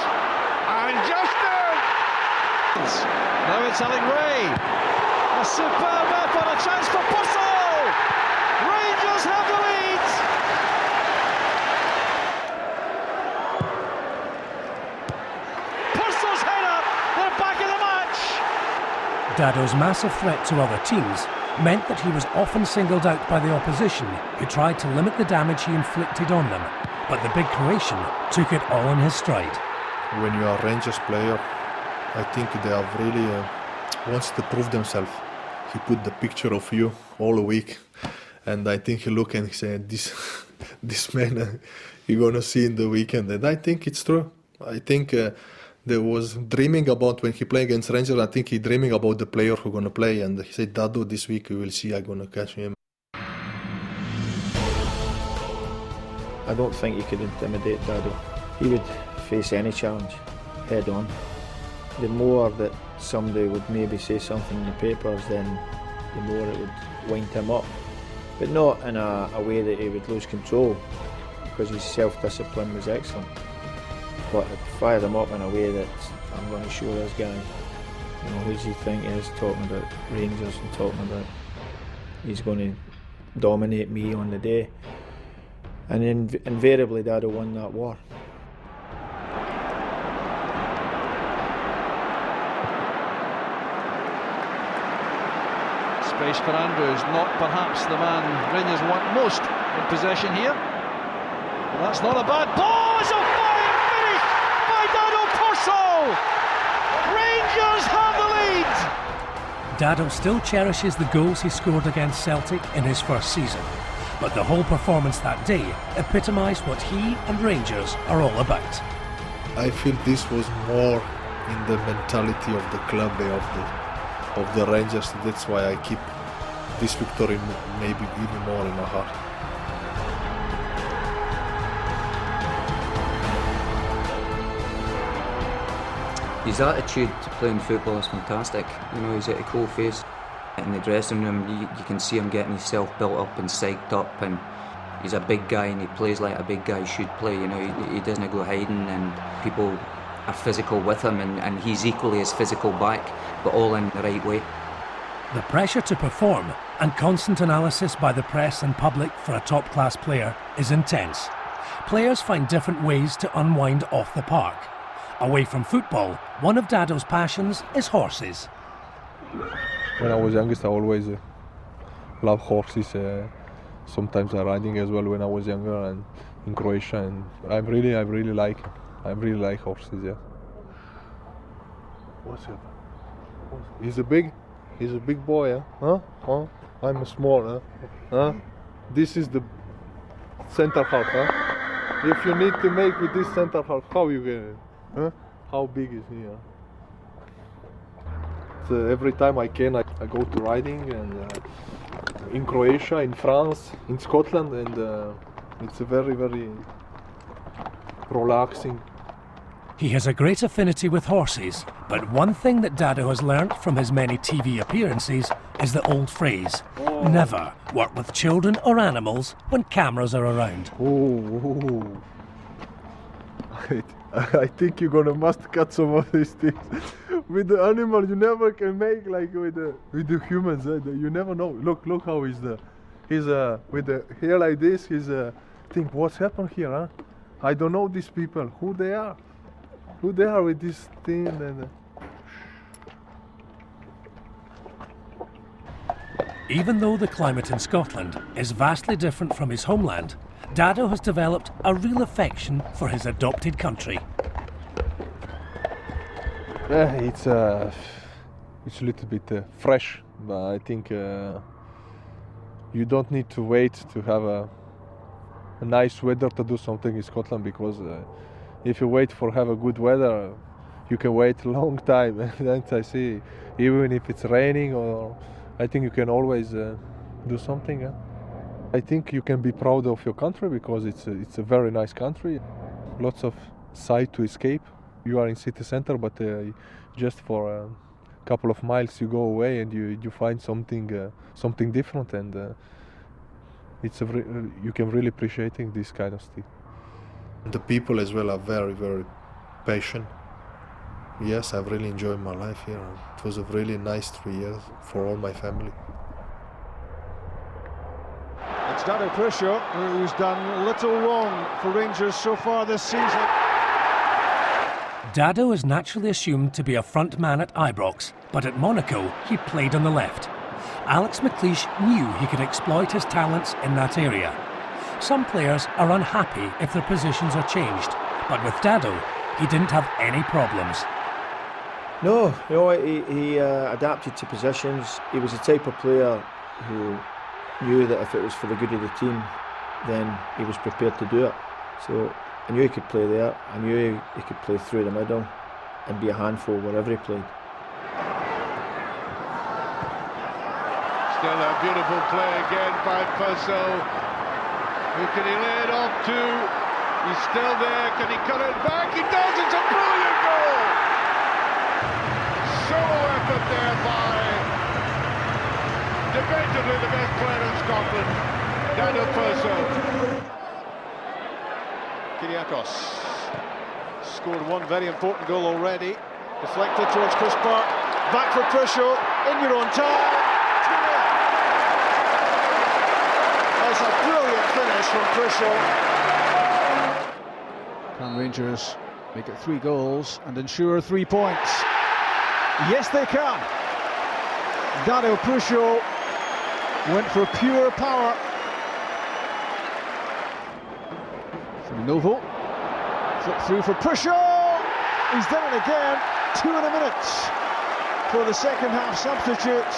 and Justin! Now it's Alan Ray. A superb effort, a chance for Prso! Rangers have the lead! Prso's header, they're back in the match! Dado's massive threat to other teams meant that he was often singled out by the opposition, who tried to limit the damage he inflicted on them. but the big Croatian took it all in his stride. When you are a Rangers player, I think they have really wants to prove themselves. He put the picture of you all week, and I think he looked and he said, this man you're gonna see in the weekend. And I think it's true. I think there was dreaming about when he played against Rangers. I think he dreaming about the player who's gonna play, and he said, Dado, this week we will see. I'm gonna catch him. I don't think you could intimidate Dado. He would face any challenge head on. The more that somebody would maybe say something in the papers, then the more it would wind him up. But not in a way that he would lose control, because his self-discipline was excellent. But it fired him up in a way that I'm going to show this guy, who does he think he is, talking about Rangers and talking about he's going to dominate me on the day. And invariably Dado won that war. Space for Andrews, not perhaps the man Rangers want most in possession here. But that's not a bad ball. It's a fine finish by Dado Prso. Rangers have the lead. Dado still cherishes the goals he scored against Celtic in his first season, but the whole performance that day epitomised what he and Rangers are all about. I feel this was more in the mentality of the club, of the Rangers. That's why I keep this victory maybe even more in my heart. His attitude to playing football is fantastic. He's at a cool face. In the dressing room, you can see him getting himself built up and psyched up, and he's a big guy and he plays like a big guy should play. He doesn't go hiding, and people are physical with him, and he's equally as physical back, but all in the right way. The pressure to perform and constant analysis by the press and public for a top-class player is intense. Players find different ways to unwind off the park. Away from football, one of Dado's passions is horses. When I was youngest, I always loved horses. Sometimes I riding as well when I was younger and in Croatia, and I really like horses. Yeah. What's it? He's a big boy, huh? I'm small, huh? This is the center half, huh? If you need to make with this center half, how you get it? Huh? How big is he? So every time I can, I go to riding, and in Croatia, in France, in Scotland, and it's a very, very relaxing. He has a great affinity with horses, but one thing that Dado has learnt from his many TV appearances is the old phrase, never work with children or animals when cameras are around. I think you're gonna must cut some of these things. With the animal, you never can make like with the humans. You never know. Look how he's with the hair like this. Think what's happened here, huh? I don't know these people. Who they are with this thing and. Even though the climate in Scotland is vastly different from his homeland, Dado has developed a real affection for his adopted country. It's a little bit fresh, but I think you don't need to wait to have a nice weather to do something in Scotland, because if you wait for have a good weather, you can wait a long time. And I see, even if it's raining, or I think you can always do something. Yeah? I think you can be proud of your country, because it's a very nice country. Lots of sight to escape. You are in city center, but just for a couple of miles you go away and you find something different, and you can really appreciating this kind of stuff. The people as well are very, very patient. Yes, I've really enjoyed my life here. It was a really nice 3 years for all my family. It's Dado Prso, who's done little wrong for Rangers so far this season. Dado is naturally assumed to be a front man at Ibrox, but at Monaco he played on the left. Alex McLeish knew he could exploit his talents in that area. Some players are unhappy if their positions are changed, but with Dado, he didn't have any problems. No, he adapted to positions. He was the type of player who knew that if it was for the good of the team, then he was prepared to do it. So I knew he could play there, I knew he could play through the middle and be a handful wherever he played. Still a beautiful play again by Prso. Who can he lay it off to? He's still there, can he cut it back? He does, it's a brilliant goal! Solo effort there by debatably the best player in Scotland, Dado Prso. Kyriakos scored one very important goal already. Deflected towards Chris Park. Back for Prso. In your own time. That's a brilliant finish from Prso. Can Rangers make it 3 goals and ensure 3 points? Yes, they can. Dado Prso went for pure power. From Novo, flip through for Prso. He's done it again. 2 in a minute for the second half substitute.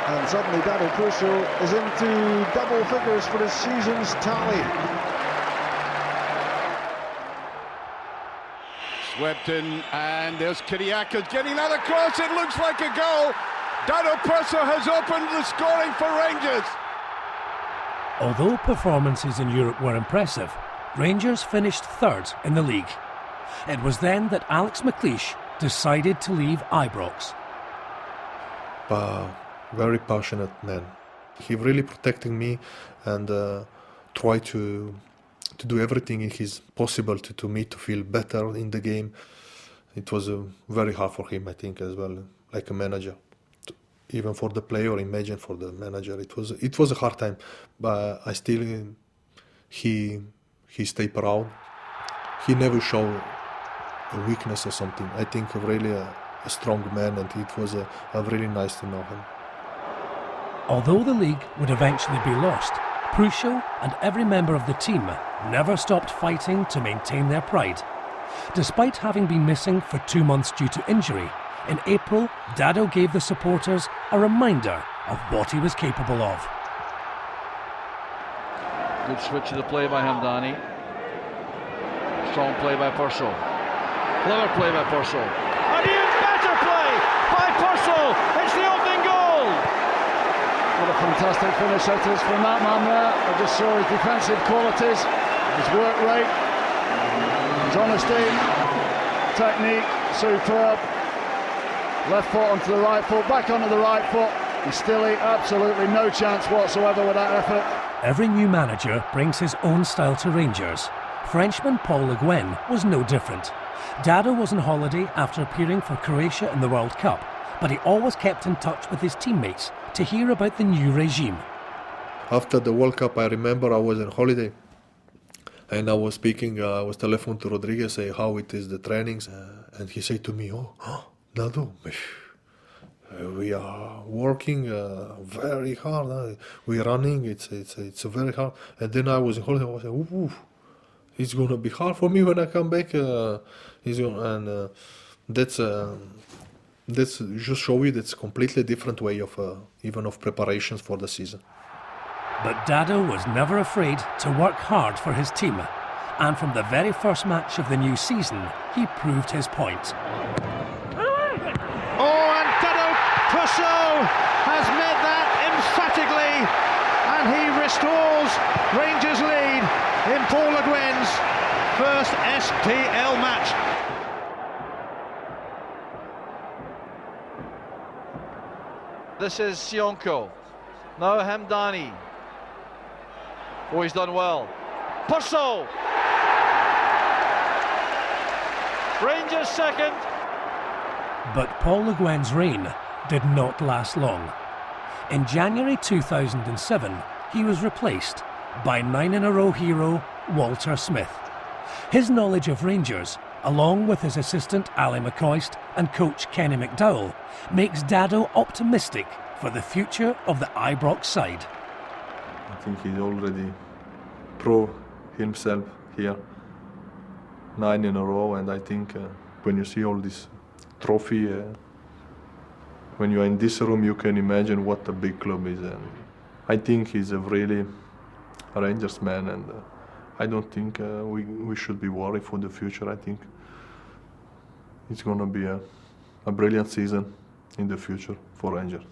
And suddenly Dado Prso is into double figures for his season's tally. Swept in, and there's Kyriakos getting that across. It looks like a goal. Dado Prso has opened the scoring for Rangers. Although performances in Europe were impressive, Rangers finished 3rd in the league. It was then that Alex McLeish decided to leave Ibrox. Very passionate man. He really protecting me and tried to do everything in his possible to me to feel better in the game. It was very hard for him, I think, as well, like a manager. Even for the player, imagine for the manager, it was a hard time. But I still, he stayed proud. He never showed a weakness or something. I think really a strong man, and it was really nice to know him. Although the league would eventually be lost, Prso and every member of the team never stopped fighting to maintain their pride. Despite having been missing for 2 months due to injury, in April, Dado gave the supporters a reminder of what he was capable of. Good switch of the play by Hamdani. Strong play by Prso. Clever play by Prso. And even better play by Prso. It's the opening goal. What a fantastic finish that is from that man there. I just saw his defensive qualities, his work rate, his honesty, technique, superb. Left foot onto the right foot, back onto the right foot. He's still absolutely no chance whatsoever with that effort. Every new manager brings his own style to Rangers. Frenchman Paul Le Guen was no different. Dado was on holiday after appearing for Croatia in the World Cup, but he always kept in touch with his teammates to hear about the new regime. After the World Cup, I remember I was on holiday and I was speaking, I was telephone to Rodriguez, say how it is the trainings, and he said to me, Dado, we are working very hard. We're running. It's very hard. And then I was in holiday. I was like, ooh, it's gonna be hard for me when I come back. That's just show you that's a completely different way of even of preparations for the season. But Dado was never afraid to work hard for his team, and from the very first match of the new season, he proved his point. Prso has met that emphatically, and he restores Rangers' lead in Paul Le Guen's first SPL match. This is Sionko. Now Hamdani. Oh, he's done well. Prso! Rangers second. But Paul Le Guen's reign did not last long. In January 2007, he was replaced by 9-in-a-row hero Walter Smith. His knowledge of Rangers, along with his assistant Ali McCoist and coach Kenny McDowell, makes Dado optimistic for the future of the Ibrox side. I think he's already prove himself here 9 in a row, and I think when you see all this trophy, when you are in this room, you can imagine what a big club is. And I think he's a really Rangers man, and I don't think we should be worried for the future. I think it's going to be a brilliant season in the future for Rangers.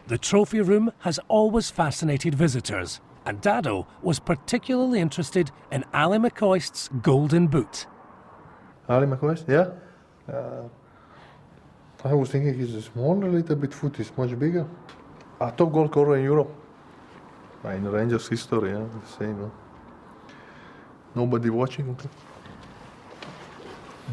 The trophy room has always fascinated visitors, and Dado was particularly interested in Ali McCoist's golden boot. Ali McCoist, yeah. I was thinking he's a smaller, little bit foot. He's much bigger. A top goal scorer in Europe. In Rangers history, yeah, the same. No? Nobody watching. Okay.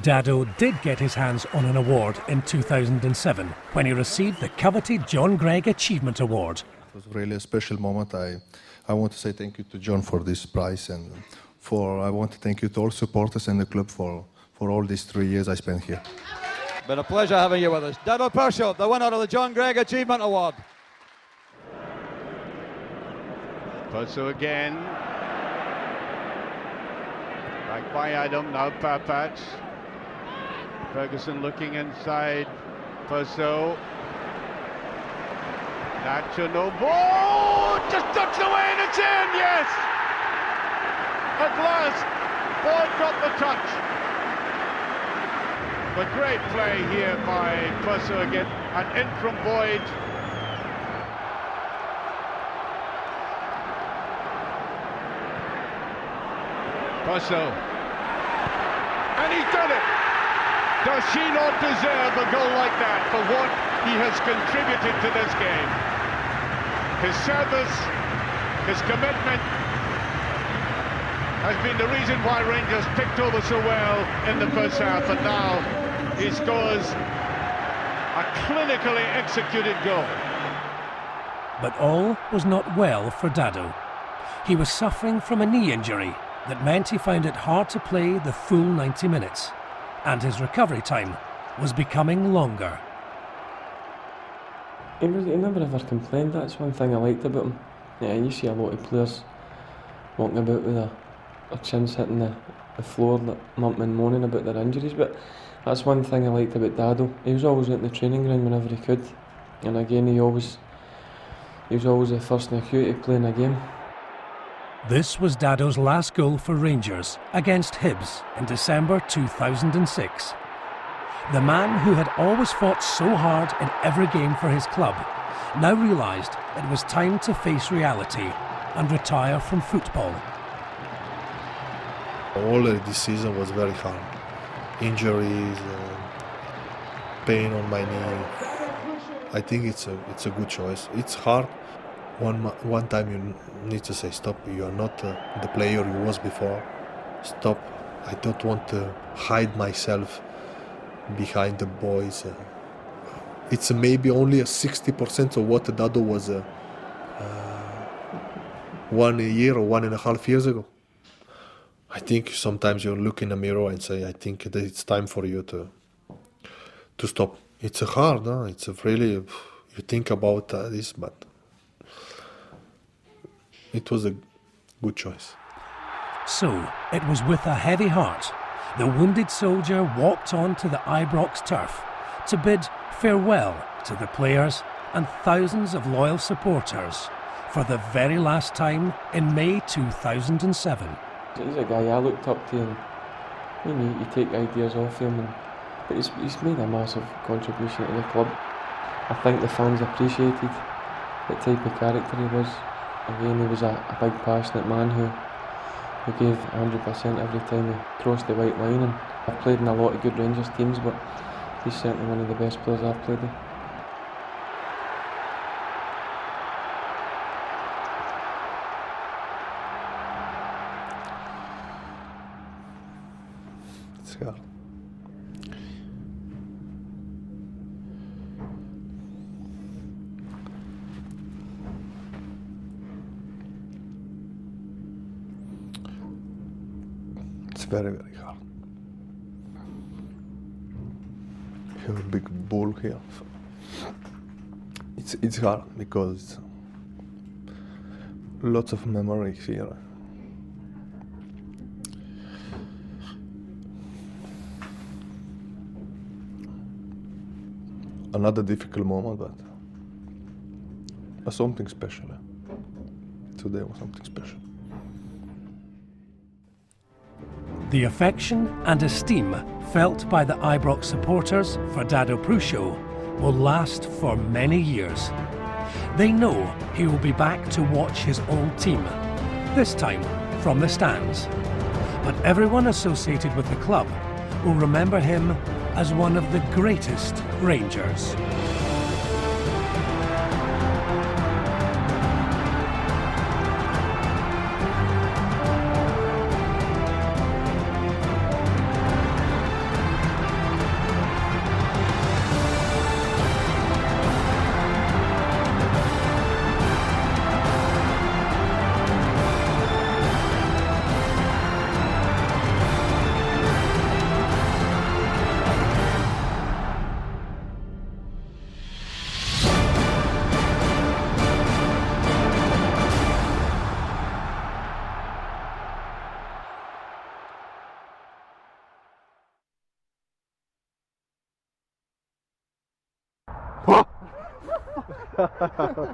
Dado did get his hands on an award in 2007 when he received the coveted John Gregg Achievement Award. It was really a special moment. I want to say thank you to John for this prize, and I want to thank you to all supporters and the club for all these 3 years I spent here. Been a pleasure having you with us. Dado Prso, the winner of the John Gregg Achievement Award. Prso again. Back by Adam, now Papach. Ferguson looking inside. Prso. Nacho, no ball! Just ducks away and it's in, yes! At last, Boyd got the touch. But great play here by Prso again, and in from Boyd. Prso. And he's done it! Does he not deserve a goal like that for what he has contributed to this game? His service, his commitment has been the reason why Rangers picked over so well in the first half, and now he scores a clinically executed goal. But all was not well for Dado. He was suffering from a knee injury that meant he found it hard to play the full 90 minutes, and his recovery time was becoming longer. He never ever complained. That's one thing I liked about him. Yeah, you see a lot of players walking about with their chins hitting the floor, moaning about their injuries, but that's one thing I liked about Dado. He was always at the training ground whenever he could, and again he was always the first in the queue to play in a game. This was Dado's last goal for Rangers against Hibs in December 2006. The man who had always fought so hard in every game for his club now realised it was time to face reality and retire from football. All this season was very hard. Injuries, pain on my knee. I think it's a good choice. It's hard. One time you need to say stop. You are not the player you was before. Stop. I don't want to hide myself behind the boys. It's maybe only a 60% of what Dado was 1 year or 1.5 years ago. I think sometimes you look in the mirror and say, I think that it's time for you to stop. It's hard, huh? It's really, you think about this, but it was a good choice. So, it was with a heavy heart the wounded soldier walked on to the Ibrox turf to bid farewell to the players and thousands of loyal supporters for the very last time in May 2007. He's a guy I looked up to, and you take ideas off him, but he's made a massive contribution to the club. I think the fans appreciated the type of character he was. Again, he was a big passionate man who gave 100% every time he crossed the white line, and I've played in a lot of good Rangers teams, but he's certainly one of the best players I've played with. It's hard. It's very, very hard. You have a big ball here. It's hard because lots of memories here. another difficult moment, but something special. Today was something special. The affection and esteem felt by the Ibrox supporters for Dado Prso will last for many years. They know he will be back to watch his old team, this time from the stands. But everyone associated with the club will remember him as one of the greatest Rangers. Ha ha ha ha.